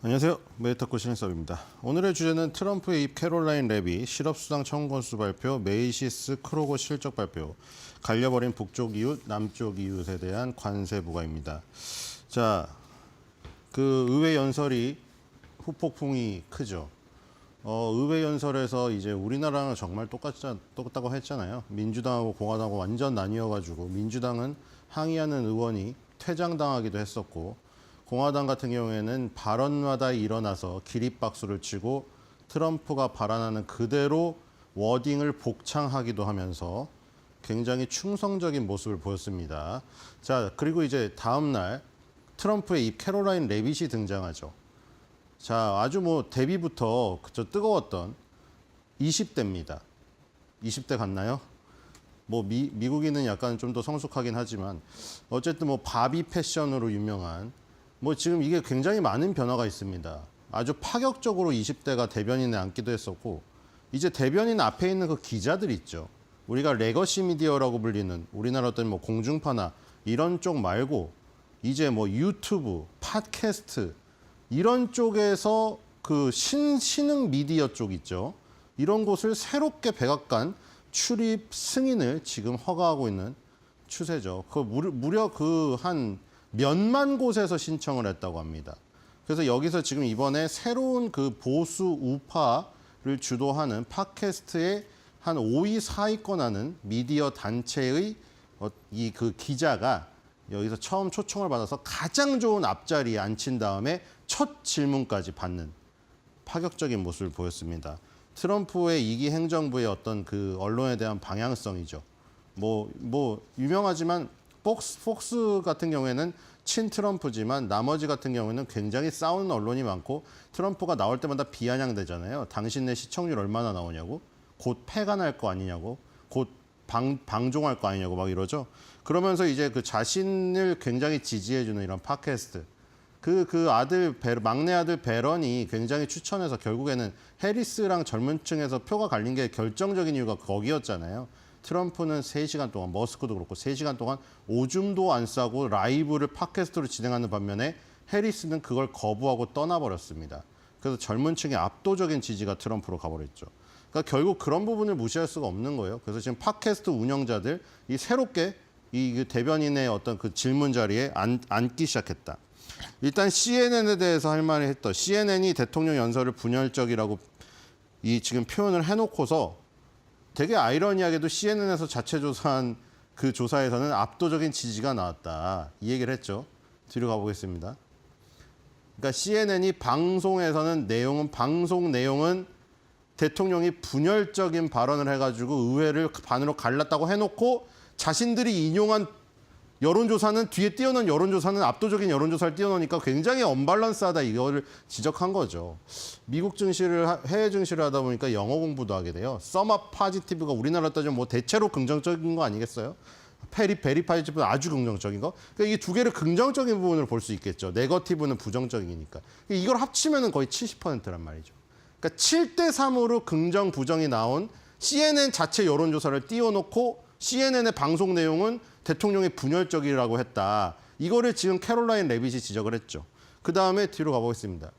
안녕하세요. 메이터코 신인섭입니다. 오늘의 주제는 트럼프의 입 캐롤라인 랩이 실업수당 청구 건수 발표, 메이시스 크로거 실적 발표, 갈려버린 북쪽 이웃, 남쪽 이웃에 대한 관세 부과입니다. 자, 그 의회 연설이 후폭풍이 크죠. 의회 연설에서 이제 우리나라랑 정말 똑같다고 했잖아요. 민주당하고 공화당하고 완전 나뉘어가지고 민주당은 항의하는 의원이 퇴장당하기도 했었고, 공화당 같은 경우에는 발언마다 일어나서 기립박수를 치고 트럼프가 발언하는 그대로 워딩을 복창하기도 하면서 굉장히 충성적인 모습을 보였습니다. 자, 그리고 이제 다음 날 트럼프의 이 캐롤라인 레빗이 등장하죠. 자, 아주 뭐 데뷔부터 그저 뜨거웠던 20대입니다. 20대 같나요? 뭐 미국인은 약간 좀 더 성숙하긴 하지만 어쨌든 뭐 바비 패션으로 유명한 뭐 지금 이게 굉장히 많은 변화가 있습니다. 아주 파격적으로 20대가 대변인에 앉기도 했었고, 이제 대변인 앞에 있는 그 기자들 있죠. 우리가 레거시 미디어라고 불리는 우리나라 어떤 뭐 공중파나 이런 쪽 말고 이제 뭐 유튜브, 팟캐스트 이런 쪽에서 그 신흥 미디어 쪽 있죠. 이런 곳을 새롭게 백악관 출입 승인을 지금 허가하고 있는 추세죠. 그 무려 그 한 몇만 곳에서 신청을 했다고 합니다. 그래서 여기서 지금 이번에 새로운 그 보수 우파를 주도하는 팟캐스트의 한 5위, 4위권 하는 미디어 단체의 이 그 기자가 여기서 처음 초청을 받아서 가장 좋은 앞자리에 앉힌 다음에 첫 질문까지 받는 파격적인 모습을 보였습니다. 트럼프의 2기 행정부의 어떤 그 언론에 대한 방향성이죠. 뭐 유명하지만 폭스 같은 경우에는 친트럼프지만 나머지 같은 경우에는 굉장히 싸우는 언론이 많고, 트럼프가 나올 때마다 비아냥대잖아요. 당신네 시청률 얼마나 나오냐고, 곧 패가 날 거 아니냐고, 곧 방종할 거 아니냐고 막 이러죠. 그러면서 이제 그 자신을 굉장히 지지해주는 이런 팟캐스트, 막내 아들 베런이 굉장히 추천해서 결국에는 해리스랑 젊은 층에서 표가 갈린 게 결정적인 이유가 거기였잖아요. 트럼프는 3시간 동안, 머스크도 그렇고 3시간 동안 오줌도 안 싸고 라이브를 팟캐스트로 진행하는 반면에 해리스는 그걸 거부하고 떠나버렸습니다. 그래서 젊은 층의 압도적인 지지가 트럼프로 가버렸죠. 그러니까 결국 그런 부분을 무시할 수가 없는 거예요. 그래서 지금 팟캐스트 운영자들 이 새롭게 이 대변인의 어떤 그 질문 자리에 앉기 시작했다. 일단 CNN에 대해서 할 말을 했던, CNN이 대통령 연설을 분열적이라고 이 지금 표현을 해놓고서 되게 아이러니하게도 CNN에서 자체 조사한 그 조사에서는 압도적인 지지가 나왔다, 이 얘기를 했죠. 뒤로 가보겠습니다. 그러니까 CNN이 방송 내용은 대통령이 분열적인 발언을 해가지고 의회를 반으로 갈랐다고 해놓고 자신들이 인용한 여론조사는 뒤에 띄워놓은 여론조사는 압도적인 여론조사를 띄워놓으니까 굉장히 언밸런스하다, 이거를 지적한 거죠. 미국 증시를 해외 증시를 하다 보니까 영어 공부도 하게 돼요. 썸업 파지티브가 우리나라 따지면 뭐 대체로 긍정적인 거 아니겠어요? 베리 파지티브는 아주 긍정적인 거. 그러니까 이 두 개를 긍정적인 부분으로 볼 수 있겠죠. 네거티브는 부정적이니까. 이걸 합치면 거의 70%란 말이죠. 그러니까 7대3으로 긍정 부정이 나온 CNN 자체 여론조사를 띄워놓고 CNN의 방송 내용은 대통령이 분열적이라고 했다. 이거를 지금 캐롤라인 레빗이 지적을 했죠. 그 다음에 뒤로 가보겠습니다.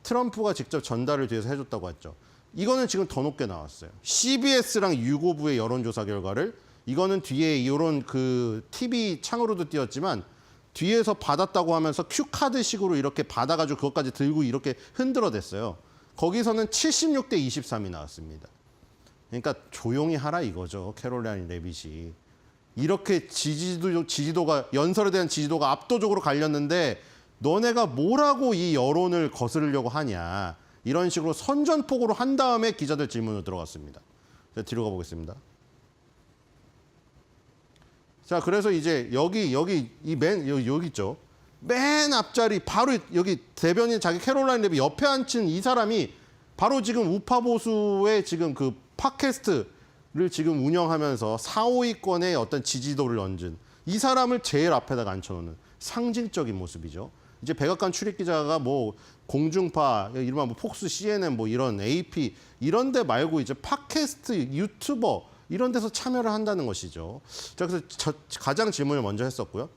트럼프가 직접 전달을 뒤에서 해줬다고 했죠. 이거는 지금 더 높게 나왔어요. CBS랑 유고부의 여론조사 결과를, 이거는 뒤에 이런 그 TV 창으로도 띄웠지만 뒤에서 받았다고 하면서 큐카드식으로 이렇게 받아가지고 그것까지 들고 이렇게 흔들어댔어요. 거기서는 76대 23이 나왔습니다. 그러니까 조용히 하라 이거죠. 캐롤라인 레빗이. 이렇게 지지도가, 연설에 대한 지지도가 압도적으로 갈렸는데 너네가 뭐라고 이 여론을 거스르려고 하냐. 이런 식으로 선전포고로 한 다음에 기자들 질문으로 들어갔습니다. 자, 뒤로 가보겠습니다. 자, 그래서 이제 여기 있죠. 맨 앞자리 바로 여기 대변인 자기 캐롤라인 랩이 옆에 앉힌 이 사람이 바로 지금 우파 보수의 지금 그 팟캐스트를 지금 운영하면서 4, 5위권의 어떤 지지도를 얹은 이 사람을 제일 앞에다가 앉혀놓는 상징적인 모습이죠. 이제 백악관 출입 기자가 뭐 공중파, 이른바 뭐 폭스, CNN, 뭐 이런 AP 이런 데 말고 이제 팟캐스트, 유튜버 이런 데서 참여를 한다는 것이죠. 자, 그래서 가장 질문을 먼저 했었고요.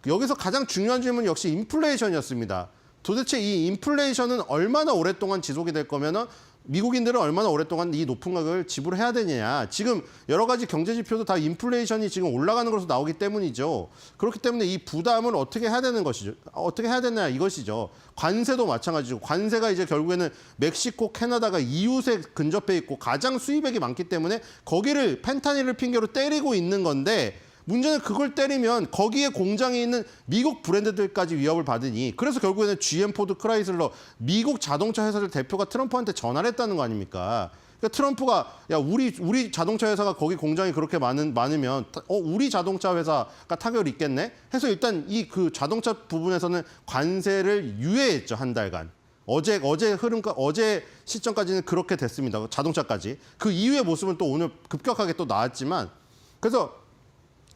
여기서 가장 중요한 질문은 역시 인플레이션이었습니다. 도대체 이 인플레이션은 얼마나 오랫동안 지속이 될 거면은 미국인들은 얼마나 오랫동안 이 높은 가격을 지불해야 되느냐. 지금 여러 가지 경제 지표도 다 인플레이션이 지금 올라가는 것으로 나오기 때문이죠. 그렇기 때문에 이 부담을 어떻게 해야 되는 것이죠. 어떻게 해야 되냐 이것이죠. 관세도 마찬가지죠. 관세가 이제 결국에는 멕시코, 캐나다가 이웃에 근접해 있고 가장 수입액이 많기 때문에 거기를 펜타닐을 핑계로 때리고 있는 건데 문제는 그걸 때리면 거기에 공장이 있는 미국 브랜드들까지 위협을 받으니 그래서 결국에는 GM, 포드, 크라이슬러 미국 자동차 회사들 대표가 트럼프한테 전화를 했다는 거 아닙니까? 그러니까 트럼프가 야 우리 자동차 회사가 거기 공장이 그렇게 많으면 우리 자동차 회사가 타격을 입겠네? 해서 일단 이 그 자동차 부분에서는 관세를 유예했죠, 한 달간. 어제 시점까지는 그렇게 됐습니다. 자동차까지. 그 이후의 모습은 또 오늘 급격하게 또 나왔지만 그래서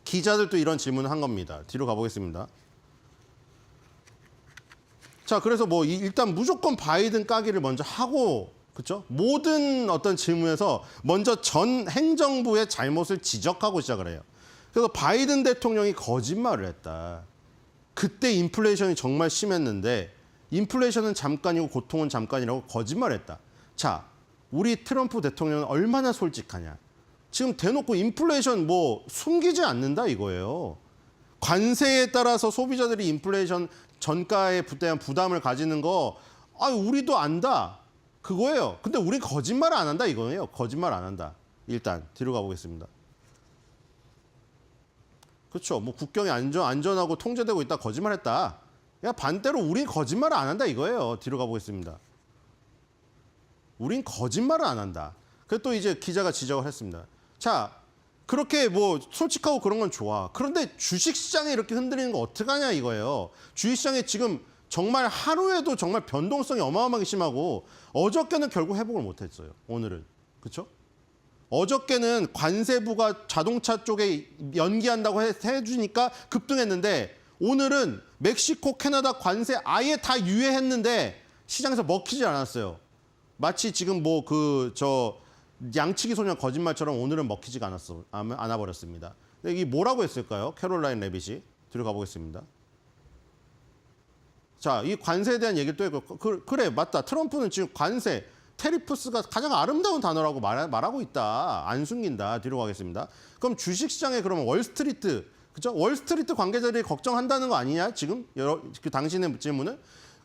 기자들도 이런 질문을 한 겁니다. 뒤로 가보겠습니다. 자, 그래서 뭐 일단 무조건 바이든 까기를 먼저 하고, 그렇죠? 모든 어떤 질문에서 먼저 전 행정부의 잘못을 지적하고 시작을 해요. 그래서 바이든 대통령이 거짓말을 했다. 그때 인플레이션이 정말 심했는데 인플레이션은 잠깐이고 고통은 잠깐이라고 거짓말했다. 자, 우리 트럼프 대통령은 얼마나 솔직하냐. 지금 대놓고 인플레이션 뭐 숨기지 않는다 이거예요. 관세에 따라서 소비자들이 인플레이션 전가에 대한 부담을 가지는 거 우리도 안다. 그거예요. 근데 우린 거짓말 안 한다 이거예요. 거짓말 안 한다. 일단 뒤로 가보겠습니다. 그렇죠. 뭐 국경이 안전하고 통제되고 있다 거짓말했다. 야 반대로 우린 거짓말 안 한다 이거예요. 뒤로 가보겠습니다. 우린 거짓말을 안 한다. 그래서 또 이제 기자가 지적을 했습니다. 자, 그렇게 뭐 솔직하고 그런 건 좋아. 그런데 주식시장이 이렇게 흔들리는 거 어떡하냐 이거예요. 주식시장이 지금 정말 하루에도 정말 변동성이 어마어마하게 심하고 어저께는 결국 회복을 못했어요. 오늘은. 그렇죠? 어저께는 관세부가 자동차 쪽에 연기한다고 해주니까 급등했는데 오늘은 멕시코, 캐나다 관세 아예 다 유예했는데 시장에서 먹히지 않았어요. 마치 지금 양치기 소년 거짓말처럼 오늘은 먹히지가 않아 버렸습니다. 이게 뭐라고 했을까요? 캐롤라인 레빗이. 뒤로 가보겠습니다. 자, 이 관세에 대한 얘기를 또 했고 그래 맞다. 트럼프는 지금 관세, 테리프스가 가장 아름다운 단어라고 말하고 있다. 안 숨긴다. 뒤로 가겠습니다. 그럼 주식시장에 그러면 월스트리트, 그죠? 월스트리트 관계자들이 걱정한다는 거 아니냐? 지금 당신의 질문은?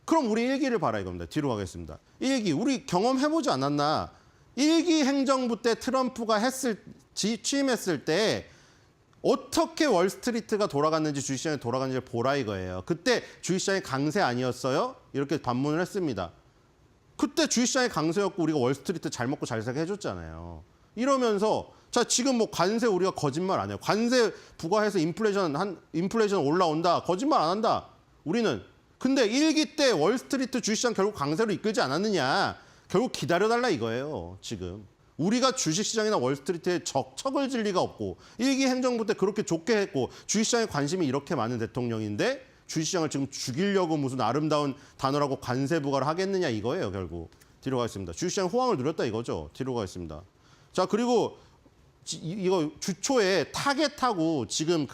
그럼 우리 일기를 봐라 이겁니다. 뒤로 가겠습니다. 일기, 우리 경험해보지 않았나? 1기 행정부 때 트럼프가 취임했을 때 어떻게 월스트리트가 돌아갔는지 주식시장이 돌아갔는지 보라 이거예요. 그때 주식시장이 강세 아니었어요? 이렇게 반문을 했습니다. 그때 주식시장이 강세였고 우리가 월스트리트 잘 먹고 잘 사게 해줬잖아요. 이러면서 자 지금 뭐 관세 우리가 거짓말 안 해요. 관세 부과해서 인플레이션 올라온다. 거짓말 안 한다. 우리는. 근데 1기 때 월스트리트 주식시장 결국 강세로 이끌지 않았느냐. 결국 기다려달라 이거예요. 지금. 우리가 주식시장이나 월스트리트에 척을 질 리가 없고 1기 행정부 때 그렇게 좋게 했고 주식시장에 관심이 이렇게 많은 대통령인데 주식시장을 지금 죽이려고 무슨 아름다운 단어라고 관세 부과를 하겠느냐 이거예요. 결국. 뒤로 가겠습니다. 주식시장 호황을 누렸다 이거죠. 뒤로 가겠습니다. 자 그리고 이거 주초에 타겟하고 지금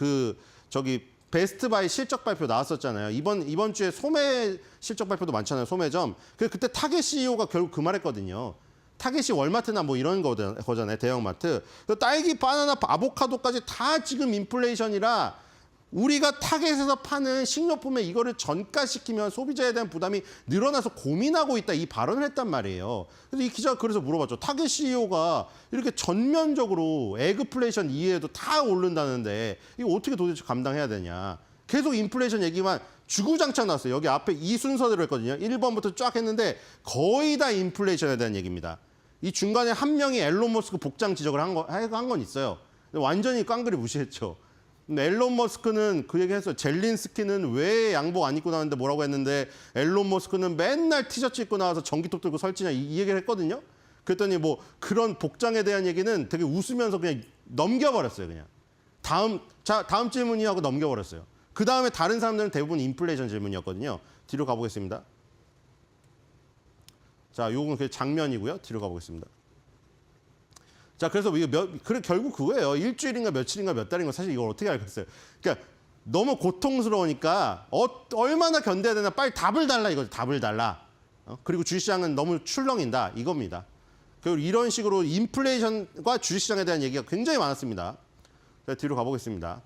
베스트바이 실적 발표 나왔었잖아요. 이번 주에 소매 실적 발표도 많잖아요. 소매점. 그때 타겟 CEO가 결국 그 말했거든요. 타겟이 월마트나 뭐 이런 거잖아요. 대형마트. 딸기, 바나나, 아보카도까지 다 지금 인플레이션이라 우리가 타겟에서 파는 식료품에 이거를 전가시키면 소비자에 대한 부담이 늘어나서 고민하고 있다. 이 발언을 했단 말이에요. 그래서 이 기자가 그래서 물어봤죠. 타겟 CEO가 이렇게 전면적으로 에그플레이션 이외에도 다 오른다는데 이거 어떻게 도대체 감당해야 되냐. 계속 인플레이션 얘기만 주구장창 나왔어요. 여기 앞에 이 순서대로 했거든요. 1번부터 쫙 했는데 거의 다 인플레이션에 대한 얘기입니다. 이 중간에 한 명이 앨런 머스크 복장 지적을 한 건 있어요. 완전히 깡그리 무시했죠. 근데 앨런 머스크는 그 얘기 했어요. 젤린스키는 왜 양복 안 입고 나왔는데 뭐라고 했는데 앨런 머스크는 맨날 티셔츠 입고 나와서 전기톱 들고 설치냐 이 얘기를 했거든요. 그랬더니 뭐 그런 복장에 대한 얘기는 되게 웃으면서 그냥 넘겨버렸어요. 그냥. 다음 질문이 하고 넘겨버렸어요. 그 다음에 다른 사람들은 대부분 인플레이션 질문이었거든요. 뒤로 가보겠습니다. 자, 요건 그 장면이고요. 뒤로 가보겠습니다. 자, 그래서 결국 그거예요. 일주일인가 며칠인가 몇 달인가 사실 이걸 어떻게 알겠어요. 그러니까 너무 고통스러우니까 얼마나 견뎌야 되나 빨리 답을 달라 이거죠. 답을 달라. 그리고 주식시장은 너무 출렁인다 이겁니다. 그리고 이런 식으로 인플레이션과 주식시장에 대한 얘기가 굉장히 많았습니다. 뒤로 가보겠습니다.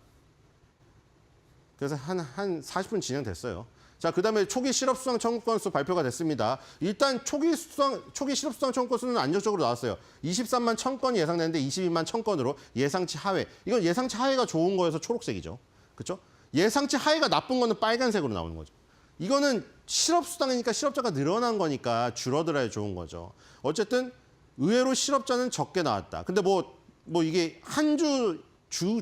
그래서 한 40분 진행됐어요. 자, 그다음에 초기 실업수당 청구 건수 발표가 됐습니다. 일단 초기 실업수당 청구 건수는 안정적으로 나왔어요. 23만 1,000건이 예상되는데 22만 1,000건으로 예상치 하회. 이건 예상치 하회가 좋은 거여서 초록색이죠. 그렇죠? 예상치 하회가 나쁜 거는 빨간색으로 나오는 거죠. 이거는 실업수당이니까 실업자가 늘어난 거니까 줄어들어야 좋은 거죠. 어쨌든 의외로 실업자는 적게 나왔다. 근데 뭐 이게 한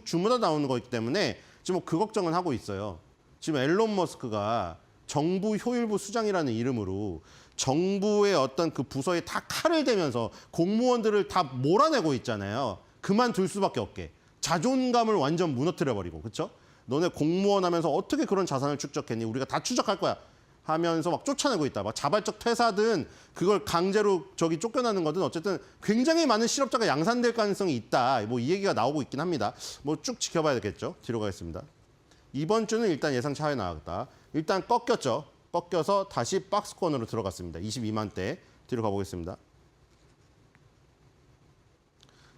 주마다 나오는 거기 때문에 지금 그 걱정은 하고 있어요. 지금 앨런 머스크가 정부 효율부 수장이라는 이름으로 정부의 어떤 그 부서에 다 칼을 대면서 공무원들을 다 몰아내고 있잖아요. 그만둘 수밖에 없게. 자존감을 완전 무너뜨려버리고. 그렇죠? 너네 공무원 하면서 어떻게 그런 자산을 축적했니? 우리가 다 추적할 거야. 하면서 막 쫓아내고 있다. 막 자발적 퇴사든 그걸 강제로 쫓겨나는 거든 어쨌든 굉장히 많은 실업자가 양산될 가능성이 있다. 뭐 이 얘기가 나오고 있긴 합니다. 뭐 쭉 지켜봐야 되겠죠. 뒤로 가겠습니다. 이번 주는 일단 예상치 하회 나왔다. 일단 꺾였죠. 꺾여서 다시 박스권으로 들어갔습니다. 22만 대. 뒤로 가보겠습니다.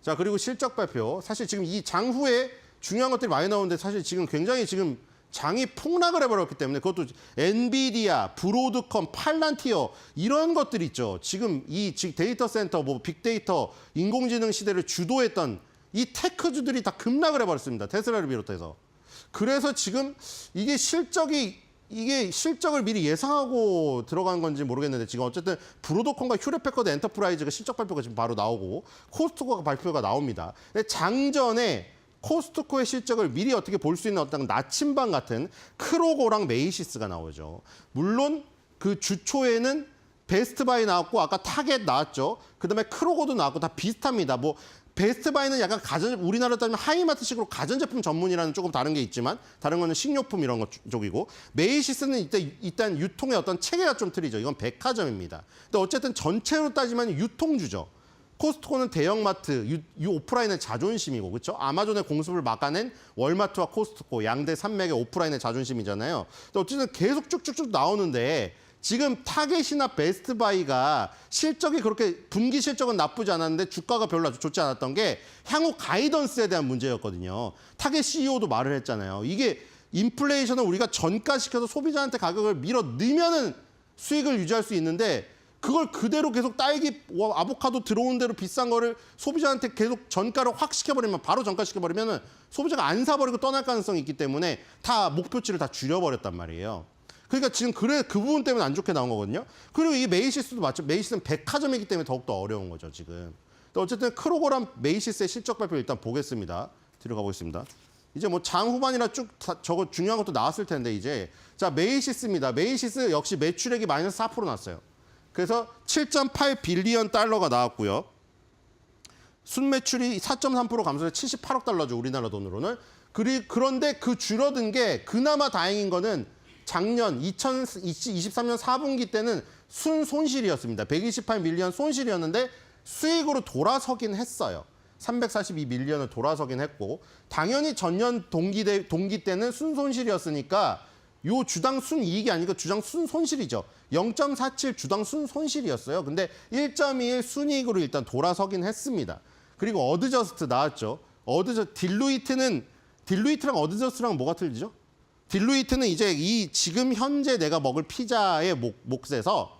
자, 그리고 실적 발표. 사실 지금 이 장후에 중요한 것들이 많이 나오는데 사실 지금 굉장히 지금 장이 폭락을 해버렸기 때문에 그것도 엔비디아, 브로드컴, 팔란티어 이런 것들 있죠. 지금 이 데이터 센터, 뭐 빅데이터, 인공지능 시대를 주도했던 이 테크주들이 다 급락을 해버렸습니다. 테슬라를 비롯해서. 그래서 지금 이게 실적을 미리 예상하고 들어간 건지 모르겠는데 지금 어쨌든 브로드컴과 휴레패커드 엔터프라이즈가 실적 발표가 지금 바로 나오고 코스트코가 발표가 나옵니다. 근데 장전에 코스트코의 실적을 미리 어떻게 볼 수 있는 어떤 나침반 같은 크로고랑 메이시스가 나오죠. 물론 그 주초에는 베스트바이 나왔고 아까 타겟 나왔죠. 그다음에 크로고도 나왔고 다 비슷합니다. 뭐 베스트바이는 약간 우리나라로 따지면 하이마트식으로 가전제품 전문이라는 조금 다른 게 있지만 다른 거는 식료품 이런 것 쪽이고 메이시스는 일단 유통의 어떤 체계가 좀 틀리죠. 이건 백화점입니다. 근데 어쨌든 전체로 따지면 유통주죠. 코스트코는 대형마트, 오프라인의 자존심이고, 그렇죠? 아마존의 공습을 막아낸 월마트와 코스트코, 양대 산맥의 오프라인의 자존심이잖아요. 근데 어쨌든 계속 쭉쭉쭉 나오는데 지금 타겟이나 베스트바이가 실적이 그렇게 분기 실적은 나쁘지 않았는데 주가가 별로 좋지 않았던 게 향후 가이던스에 대한 문제였거든요. 타겟 CEO도 말을 했잖아요. 이게 인플레이션을 우리가 전가시켜서 소비자한테 가격을 밀어 넣으면은 수익을 유지할 수 있는데 그걸 그대로 계속 딸기, 아보카도 들어온 대로 비싼 거를 소비자한테 계속 전가를 확 시켜버리면 바로 전가시켜버리면 소비자가 안 사버리고 떠날 가능성이 있기 때문에 다 목표치를 다 줄여버렸단 말이에요. 그러니까 지금 그 부분 때문에 안 좋게 나온 거거든요. 그리고 이 메이시스도 맞죠. 메이시스는 백화점이기 때문에 더욱더 어려운 거죠, 지금. 어쨌든 크로고랑 메이시스의 실적 발표 일단 보겠습니다. 뒤로 가보겠습니다. 이제 뭐 장 후반이라 쭉 저거 중요한 것도 나왔을 텐데 이제 자 메이시스입니다. 메이시스 역시 매출액이 마이너스 4% 났어요. 그래서 7.8 빌리언 달러가 나왔고요. 순매출이 4.3% 감소해서 78억 달러죠. 우리나라 돈으로는. 그런데 그 줄어든 게 그나마 다행인 거는 작년 2023년 4분기 때는 순손실이었습니다. 128 밀리언 손실이었는데 수익으로 돌아서긴 했어요. 342 밀리언을 돌아서긴 했고 당연히 전년 동기 때는 순손실이었으니까 요 주당 순이익이 아니고 주당 순손실이죠. 0.47 주당 순손실이었어요. 근데 1.21 순이익으로 일단 돌아서긴 했습니다. 그리고 어드저스트 나왔죠. 딜루이트랑 어드저스트랑 뭐가 틀리죠? 딜루이트는 이제 이 지금 현재 내가 먹을 피자의 몫에서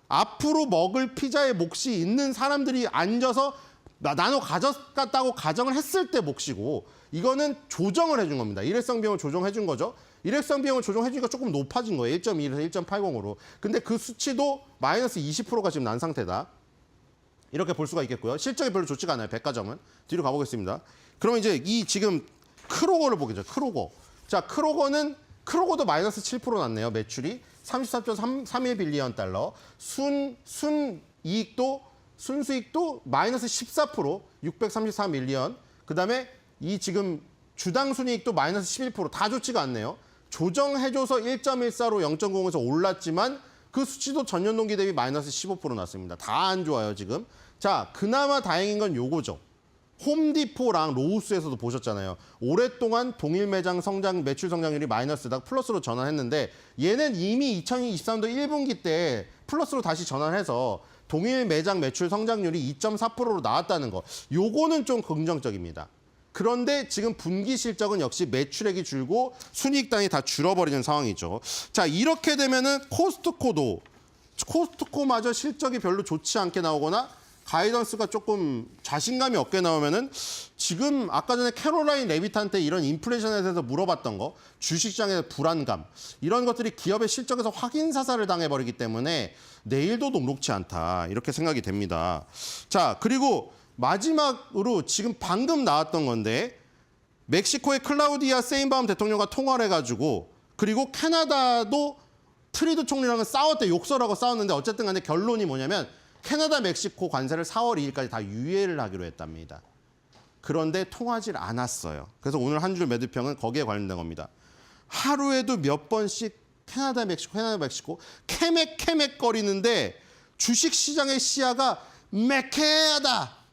앞으로 먹을 피자의 몫이 있는 사람들이 앉아서 나눠 가져갔다고 가정을 했을 때 몫이고 이거는 조정을 해준 겁니다. 일회성 비용을 조정해준 거죠. 일회성 비용을 조정해주니까 조금 높아진 거예요. 1.2에서 1.80으로. 근데 그 수치도 마이너스 20%가 지금 난 상태다. 이렇게 볼 수가 있겠고요. 실적이 별로 좋지가 않아요. 백화점은. 뒤로 가보겠습니다. 그럼 이제 이 지금 크로고를 보겠죠. 크로고. 자, 크로고도 마이너스 7% 났네요. 매출이 33.31 빌리언 달러. 순수익도 마이너스 14%, 634 밀리언. 그다음에 이 지금 주당 순이익도 마이너스 11%. 다 좋지가 않네요. 조정해줘서 1.14로 0.0에서 올랐지만 그 수치도 전년 동기 대비 마이너스 15% 났습니다. 다 안 좋아요, 지금. 자, 그나마 다행인 건 요거죠. 홈디포랑 로우스에서도 보셨잖아요. 오랫동안 동일 매장 매출 성장률이 마이너스에다가 플러스로 전환했는데 얘는 이미 2023도 1분기 때 플러스로 다시 전환해서 동일 매장 매출 성장률이 2.4%로 나왔다는 거. 요거는 좀 긍정적입니다. 그런데 지금 분기 실적은 역시 매출액이 줄고 순이익단이 다 줄어버리는 상황이죠. 자, 이렇게 되면은 코스트코마저 실적이 별로 좋지 않게 나오거나 가이던스가 조금 자신감이 없게 나오면은 지금 아까 전에 캐롤라인 레빗한테 이런 인플레이션에 대해서 물어봤던 거, 주식시장의 불안감, 이런 것들이 기업의 실적에서 확인 사살을 당해버리기 때문에 내일도 녹록지 않다, 이렇게 생각이 됩니다. 자, 그리고 마지막으로 지금 방금 나왔던 건데 멕시코의 클라우디아 세인바움 대통령과 통화를 해가지고 그리고 캐나다도 트리도 총리랑은 싸웠대, 욕설하고 싸웠는데 어쨌든 간에 결론이 뭐냐면 캐나다, 멕시코 관세를 4월 2일까지 다 유예를 하기로 했답니다. 그런데 통하질 않았어요. 그래서 오늘 한 줄 매도평은 거기에 관련된 겁니다. 하루에도 몇 번씩 캐나다, 멕시코 캐맥캐맥 거리는데 주식시장의 시야가 매캐하다.